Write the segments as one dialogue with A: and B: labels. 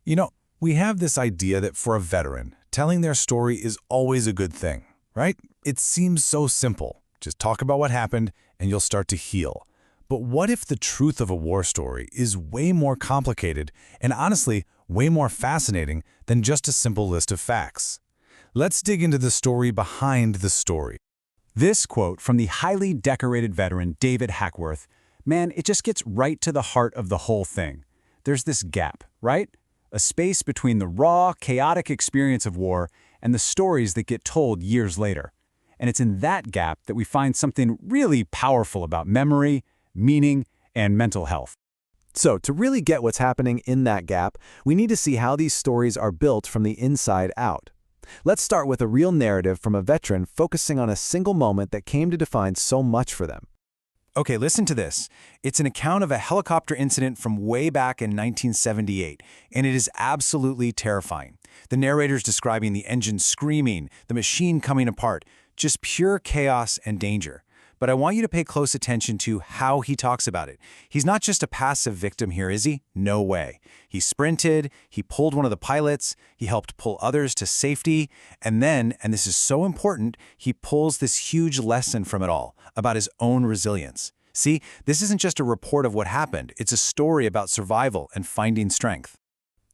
A: You know, we have this idea that for a veteran, telling their story is always a good thing, right? It seems so simple. Just talk about what happened and you'll start to heal. But what if the truth of a war story is way more complicated and honestly, way more fascinating than just a simple list of facts? Let's dig into the story behind the story.
B: This quote from the highly decorated veteran David Hackworth, man, it just gets right to the heart of the whole thing. There's this gap, right? A space between the raw, chaotic experience of war and the stories that get told years later. And it's in that gap that we find something really powerful about memory, meaning, and mental health.
C: So, to really get what's happening in that gap, we need to see how these stories are built from the inside out. Let's start with a real narrative from a veteran focusing on a single moment that came to define so much for them.
B: Okay, listen to this. It's an account of a helicopter incident from way back in 1978, and it is absolutely terrifying. The narrator's describing the engine screaming, the machine coming apart, just pure chaos and danger. But I want you to pay close attention to how he talks about it. He's not just a passive victim here, is he? No way. He sprinted, he pulled one of the pilots, he helped pull others to safety, and then, and this is so important, he pulls this huge lesson from it all, about his own resilience. See, this isn't just a report of what happened, it's a story about survival and finding strength.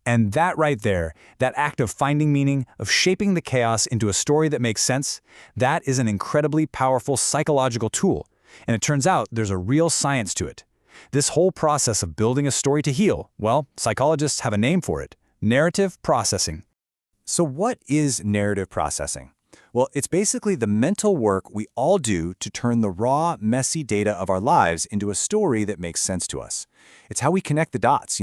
B: And that right there, that act of finding meaning, of shaping the chaos into a story that makes sense, that is an incredibly powerful psychological tool. And it turns out there's a real science to it. This whole process of building a story to heal, well, psychologists have a name for it: narrative processing. So what is narrative processing? Well, it's basically the mental work we all do to turn the raw, messy data of our lives into a story that makes sense to us. It's how we connect the dots,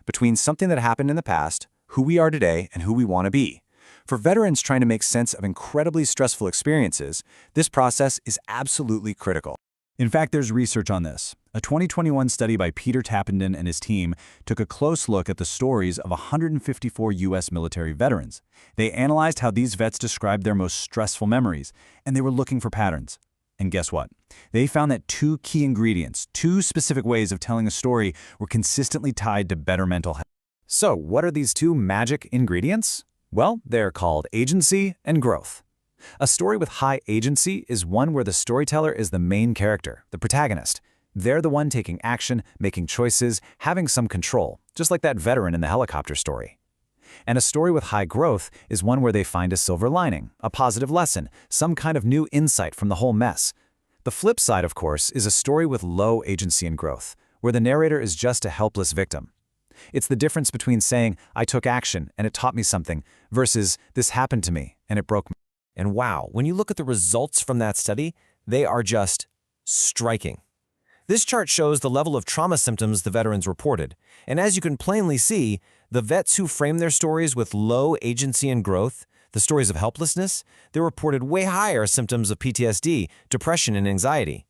B: between something that happened in the past, who we are today, and who we want to be. For veterans trying to make sense of incredibly stressful experiences, this process is absolutely critical. In fact, there's research on this. A 2021 study by Peter Tappenden and his team took a close look at the stories of 154 U.S. military veterans. They analyzed how these vets described their most stressful memories, and they were looking for patterns. And guess what? They found that two key ingredients, two specific ways of telling a story, were consistently tied to better mental health. So, what are these two magic ingredients? Well, they're called agency and growth. A story with high agency is one where the storyteller is the main character, the protagonist. They're the one taking action, making choices, having some control, just like that veteran in the helicopter story. And a story with high growth is one where they find a silver lining, a positive lesson, some kind of new insight from the whole mess. The flip side, of course, is a story with low agency and growth, where the narrator is just a helpless victim. It's the difference between saying, "I took action and it taught me something," versus, "This happened to me and it broke me."
D: And wow, when you look at the results from that study, they are just striking. This chart shows the level of trauma symptoms the veterans reported. And as you can plainly see, the vets who frame their stories with low agency and growth, the stories of helplessness, they reported way higher symptoms of PTSD, depression, and anxiety.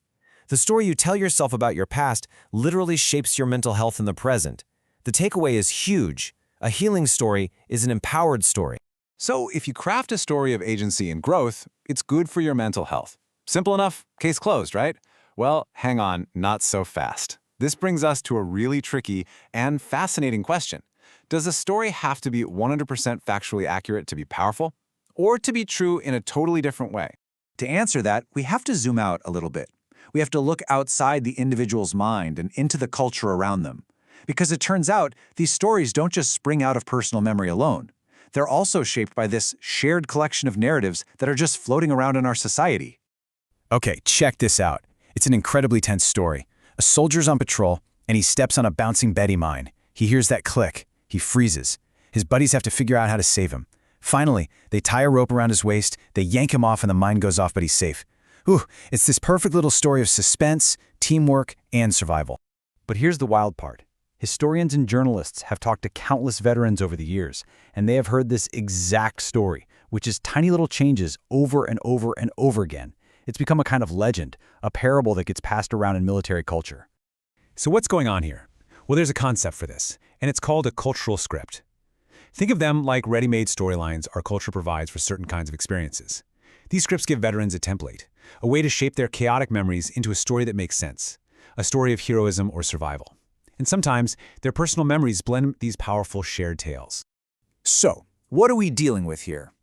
D: The story you tell yourself about your past literally shapes your mental health in the present. The takeaway is huge. A healing story is an empowered story.
B: So if you craft a story of agency and growth, it's good for your mental health. Simple enough, case closed, right? Well, hang on, not so fast. This brings us to a really tricky and fascinating question. Does a story have to be 100% factually accurate to be powerful? Or to be true in a totally different way? To answer that, we have to zoom out a little bit. We have to look outside the individual's mind and into the culture around them. Because it turns out, these stories don't just spring out of personal memory alone. They're also shaped by this shared collection of narratives that are just floating around in our society. Okay, check this out. It's an incredibly tense story. A soldier's on patrol, and he steps on a bouncing Betty mine. He hears that click. He freezes. His buddies have to figure out how to save him. Finally, they tie a rope around his waist, they yank him off, and the mine goes off, but he's safe. Ooh, it's this perfect little story of suspense, teamwork, and survival. But here's the wild part. Historians and journalists have talked to countless veterans over the years, and they have heard this exact story, which is tiny little changes over and over and over again. It's become a kind of legend, a parable that gets passed around in military culture. So what's going on here? Well, there's a concept for this, and it's called a cultural script. Think of them like ready-made storylines our culture provides for certain kinds of experiences. These scripts give veterans a template, a way to shape their chaotic memories into a story that makes sense, a story of heroism or survival.
A: And sometimes their personal memories blend these powerful shared tales.
B: So, what are we dealing with here?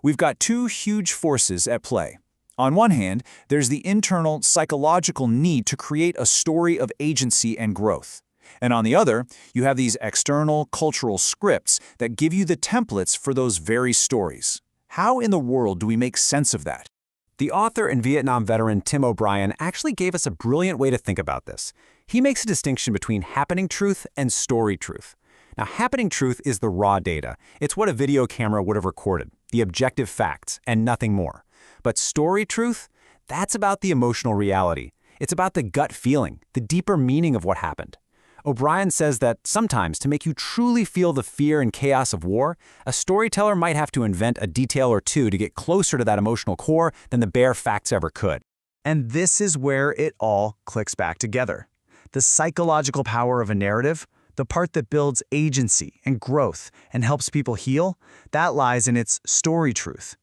B: We've got two huge forces at play. On one hand, there's the internal psychological need to create a story of agency and growth. And on the other, you have these external cultural scripts that give you the templates for those very stories. How in the world do we make sense of that?
C: The author and Vietnam veteran TimOBrien actually gave us a brilliant way to think about this. He makes a distinction between happening truth and story truth. Now, happening truth is the raw data. It's what a video camera would have recorded, the objective facts, and nothing more. But story truth, that's about the emotional reality. It's about the gut feeling, the deeper meaning of what happened. O'Brien says that sometimes, to make you truly feel the fear and chaos of war, a storyteller might have to invent a detail or two to get closer to that emotional core than the bare facts ever could.
B: And this is where it all clicks back together. The psychological power of a narrative, the part that builds agency and growth and helps people heal, that lies in its story truth.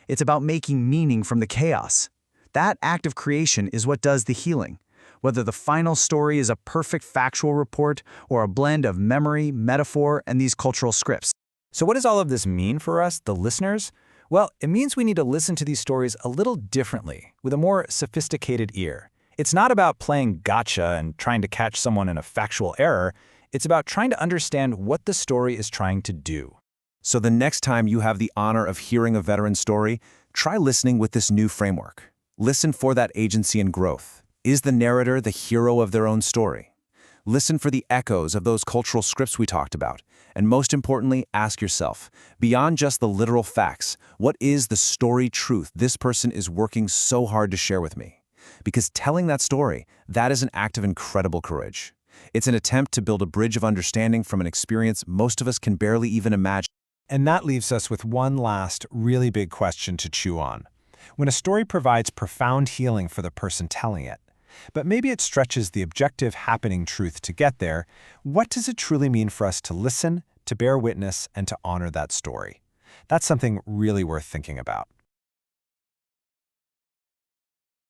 B: It's about making meaning from the chaos. That act of creation is what does the healing. Whether the final story is a perfect factual report or a blend of memory, metaphor, and these cultural scripts.
C: So what does all of this mean for us, the listeners? Well, it means we need to listen to these stories a little differently, with a more sophisticated ear. It's not about playing gotcha and trying to catch someone in a factual error. It's about trying to understand what the story is trying to do.
A: So the next time you have the honor of hearing a veteran story, try listening with this new framework. Listen for that agency and growth. Is the narrator the hero of their own story? Listen for the echoes of those cultural scripts we talked about. And most importantly, ask yourself, beyond just the literal facts, what is the story truth this person is working so hard to share with me? Because telling that story, that is an act of incredible courage. It's an attempt to build a bridge of understanding from an experience most of us can barely even imagine.
C: And that leaves us with one last, really big question to chew on. When a story provides profound healing for the person telling it, but maybe it stretches the objective happening truth to get there, what does it truly mean for us to listen, to bear witness, and to honor that story? That's something really worth thinking about.